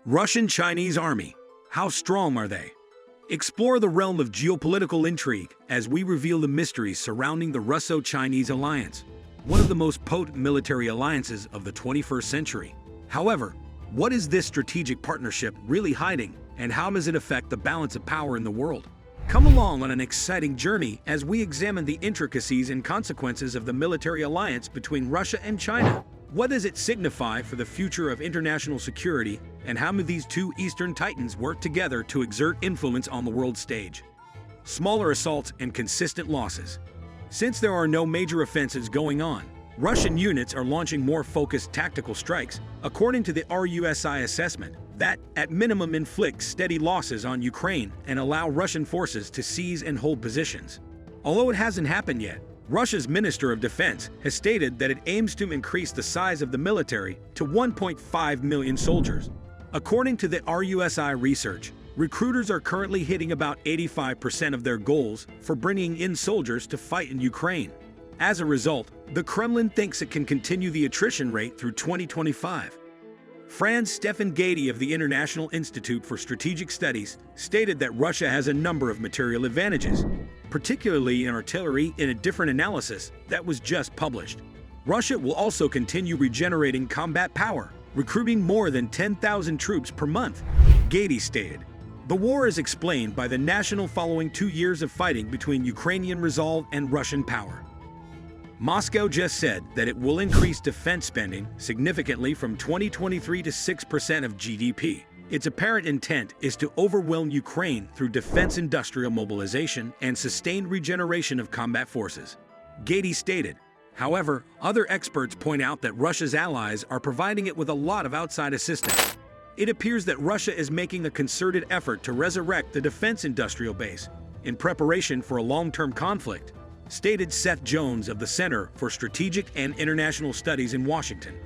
Russian-Chinese army. How strong are they? Explore the realm of geopolitical intrigue as we reveal the mysteries surrounding the Russo-Chinese alliance, one of the most potent military alliances of the 21st century. However, what is this strategic partnership really hiding, and how does it affect the balance of power in the world? Come along on an exciting journey as we examine the intricacies and consequences of the military alliance between Russia and China. What does it signify for the future of international security, and how do these two Eastern titans work together to exert influence on the world stage? Smaller assaults and consistent losses. Since there are no major offensives going on, Russian units are launching more focused tactical strikes, according to the RUSI assessment, that at minimum inflict steady losses on Ukraine and allow Russian forces to seize and hold positions. Although it hasn't happened yet, Russia's Minister of Defense has stated that it aims to increase the size of the military to 1.5 million soldiers. According to the RUSI research, recruiters are currently hitting about 85% of their goals for bringing in soldiers to fight in Ukraine. As a result, the Kremlin thinks it can continue the attrition rate through 2025. Franz Stefan Gady of the International Institute for Strategic Studies stated that Russia has a number of material advantages, particularly in artillery, in a different analysis that was just published. Russia will also continue regenerating combat power, recruiting more than 10,000 troops per month, Gady stated. The war is explained by the national following 2 years of fighting between Ukrainian resolve and Russian power. Moscow just said that it will increase defense spending significantly from 2023 to 6% of GDP. Its apparent intent is to overwhelm Ukraine through defense industrial mobilization and sustained regeneration of combat forces, Gady stated. However, other experts point out that Russia's allies are providing it with a lot of outside assistance. It appears that Russia is making a concerted effort to resurrect the defense industrial base in preparation for a long-term conflict, stated Seth Jones of the Center for Strategic and International Studies in Washington.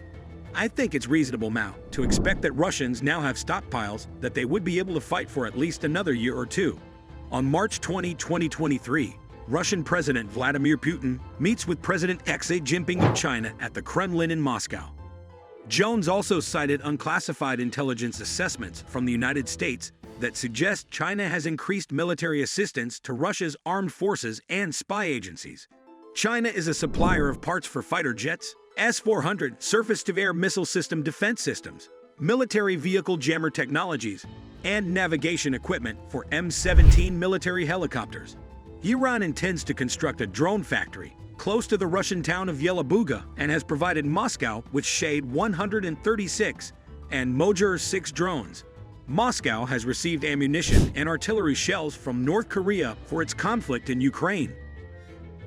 I think it's reasonable now to expect that Russians now have stockpiles that they would be able to fight for at least another year or two. On March 20, 2023, Russian President Vladimir Putin meets with President Xi Jinping of China at the Kremlin in Moscow. Jones also cited unclassified intelligence assessments from the United States that suggest China has increased military assistance to Russia's armed forces and spy agencies. China is a supplier of parts for fighter jets, S-400 surface-to-air missile system defense systems, military vehicle jammer technologies, and navigation equipment for M-17 military helicopters. Iran intends to construct a drone factory close to the Russian town of Yelabuga and has provided Moscow with Shade 136 and Mojer 6 drones. Moscow has received ammunition and artillery shells from North Korea for its conflict in Ukraine.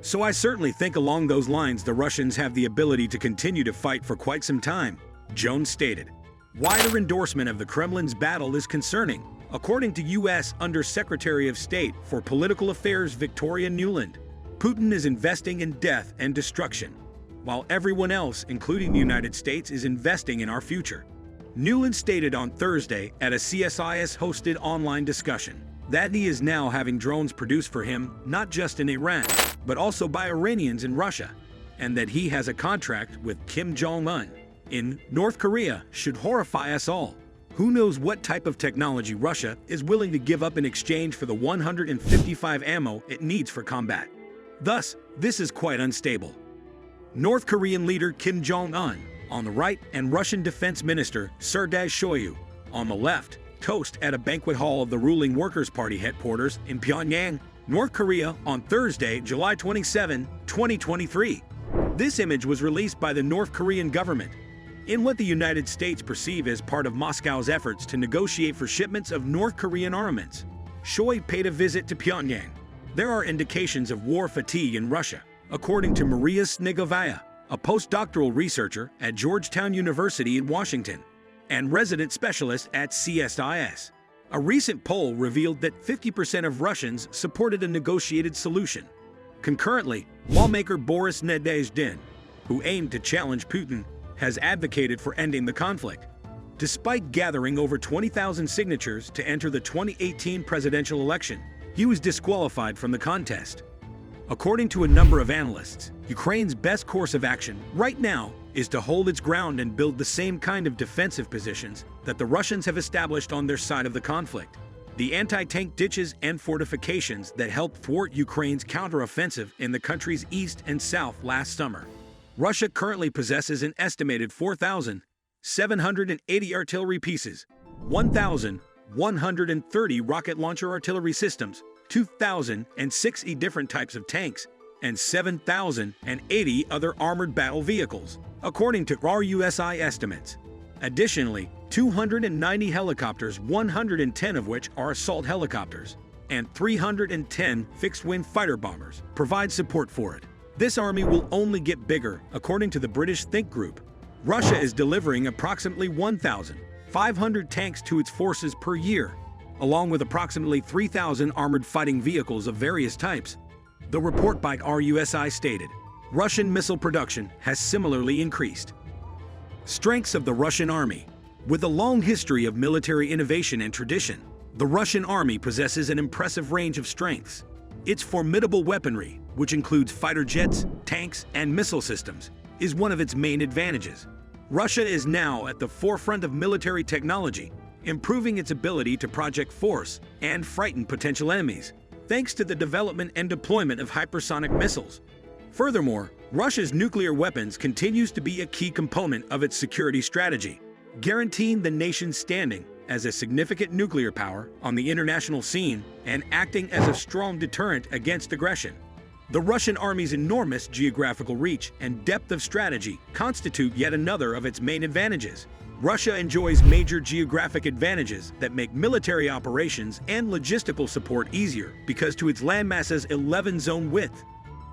So I certainly think along those lines the Russians have the ability to continue to fight for quite some time, Jones stated. Wider endorsement of the Kremlin's battle is concerning, according to U.S. Undersecretary of State for Political Affairs Victoria Nuland. Putin is investing in death and destruction, while everyone else, including the United States, is investing in our future. Nuland stated on Thursday at a CSIS-hosted online discussion that he is now having drones produced for him not just in Iran, but also by Iranians in Russia, and that he has a contract with Kim Jong-un in North Korea should horrify us all. Who knows what type of technology Russia is willing to give up in exchange for the 155 ammo it needs for combat. Thus, this is quite unstable. North Korean leader Kim Jong-un on the right and Russian Defense Minister Sergei Shoigu on the left toast at a banquet hall of the ruling Workers' Party headquarters in Pyongyang, North Korea on Thursday, July 27, 2023. This image was released by the North Korean government in what the United States perceive as part of Moscow's efforts to negotiate for shipments of North Korean armaments. Choi paid a visit to Pyongyang. There are indications of war fatigue in Russia, according to Maria Snigovaya, a postdoctoral researcher at Georgetown University in Washington and resident specialist at CSIS. A recent poll revealed that 50% of Russians supported a negotiated solution. Concurrently, lawmaker Boris Nadezhdin, who aimed to challenge Putin, has advocated for ending the conflict. Despite gathering over 20,000 signatures to enter the 2018 presidential election, he was disqualified from the contest. According to a number of analysts, Ukraine's best course of action right now is to hold its ground and build the same kind of defensive positions that the Russians have established on their side of the conflict. The anti-tank ditches and fortifications that helped thwart Ukraine's counteroffensive in the country's east and south last summer. Russia currently possesses an estimated 4,780 artillery pieces, 1,130 rocket launcher artillery systems, 2,060 different types of tanks, and 7,080 other armored battle vehicles, according to RUSI estimates. Additionally, 290 helicopters, 110 of which are assault helicopters, and 310 fixed-wing fighter bombers provide support for it. This army will only get bigger, according to the British think group. Russia is delivering approximately 1,500 tanks to its forces per year, along with approximately 3,000 armored fighting vehicles of various types. The report by RUSI stated, Russian missile production has similarly increased. Strengths of the Russian Army. With a long history of military innovation and tradition, the Russian Army possesses an impressive range of strengths. Its formidable weaponry, which includes fighter jets, tanks, and missile systems, is one of its main advantages. Russia is now at the forefront of military technology, improving its ability to project force and frighten potential enemies, thanks to the development and deployment of hypersonic missiles. Furthermore, Russia's nuclear weapons continues to be a key component of its security strategy, guaranteeing the nation's standing as a significant nuclear power on the international scene and acting as a strong deterrent against aggression. The Russian Army's enormous geographical reach and depth of strategy constitute yet another of its main advantages. Russia enjoys major geographic advantages that make military operations and logistical support easier because to its landmass's 11-zone width.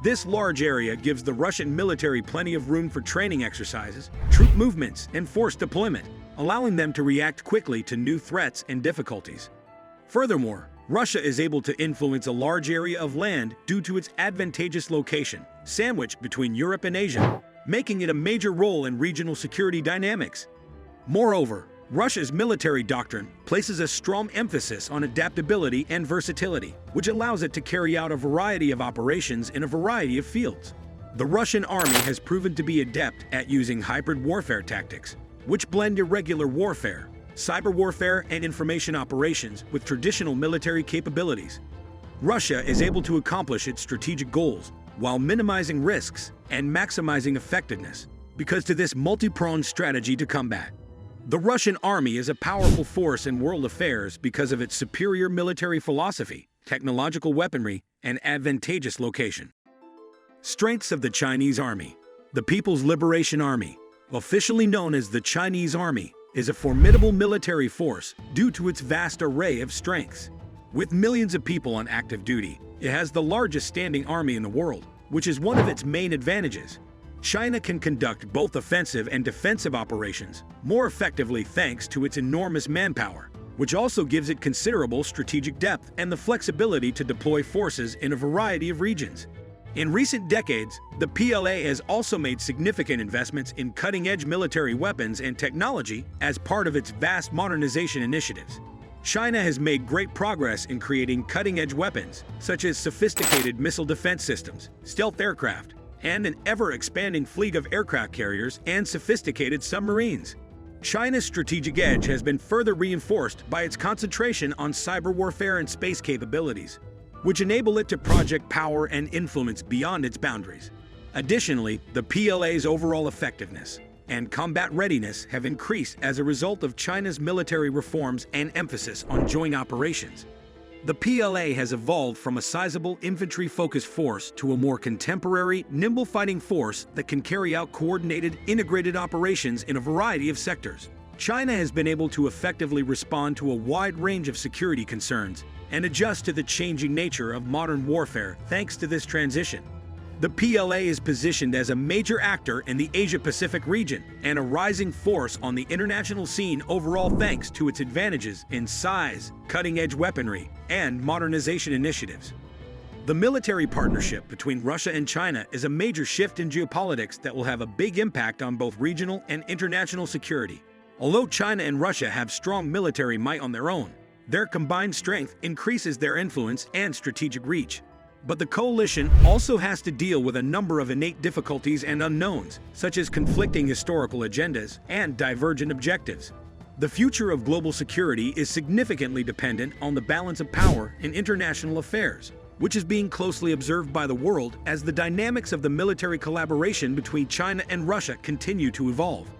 This large area gives the Russian military plenty of room for training exercises, troop movements, and force deployment, allowing them to react quickly to new threats and difficulties. Furthermore, Russia is able to influence a large area of land due to its advantageous location, sandwiched between Europe and Asia, making it a major role in regional security dynamics. Moreover, Russia's military doctrine places a strong emphasis on adaptability and versatility, which allows it to carry out a variety of operations in a variety of fields. The Russian army has proven to be adept at using hybrid warfare tactics, which blend irregular warfare, cyber warfare, and information operations with traditional military capabilities. Russia is able to accomplish its strategic goals while minimizing risks and maximizing effectiveness because to this multi-pronged strategy to combat. The Russian army is a powerful force in world affairs because of its superior military philosophy, technological weaponry, and advantageous location. Strengths of the Chinese Army. The People's Liberation Army, officially known as the Chinese Army, is a formidable military force due to its vast array of strengths. With millions of people on active duty, it has the largest standing army in the world, which is one of its main advantages. China can conduct both offensive and defensive operations more effectively thanks to its enormous manpower, which also gives it considerable strategic depth and the flexibility to deploy forces in a variety of regions. In recent decades, the PLA has also made significant investments in cutting-edge military weapons and technology as part of its vast modernization initiatives. China has made great progress in creating cutting-edge weapons, such as sophisticated missile defense systems, stealth aircraft, and an ever-expanding fleet of aircraft carriers and sophisticated submarines. China's strategic edge has been further reinforced by its concentration on cyber warfare and space capabilities, which enable it to project power and influence beyond its boundaries. Additionally, the PLA's overall effectiveness and combat readiness have increased as a result of China's military reforms and emphasis on joint operations. The PLA has evolved from a sizable infantry-focused force to a more contemporary, nimble fighting force that can carry out coordinated, integrated operations in a variety of sectors. China has been able to effectively respond to a wide range of security concerns and adjust to the changing nature of modern warfare thanks to this transition. The PLA is positioned as a major actor in the Asia-Pacific region and a rising force on the international scene overall thanks to its advantages in size, cutting-edge weaponry, and modernization initiatives. The military partnership between Russia and China is a major shift in geopolitics that will have a big impact on both regional and international security. Although China and Russia have strong military might on their own, their combined strength increases their influence and strategic reach. But the coalition also has to deal with a number of innate difficulties and unknowns, such as conflicting historical agendas and divergent objectives. The future of global security is significantly dependent on the balance of power in international affairs, which is being closely observed by the world as the dynamics of the military collaboration between China and Russia continue to evolve.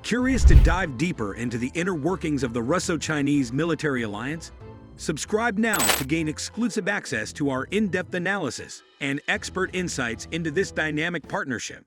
Curious to dive deeper into the inner workings of the Russo-Chinese military alliance? Subscribe now to gain exclusive access to our in-depth analysis and expert insights into this dynamic partnership.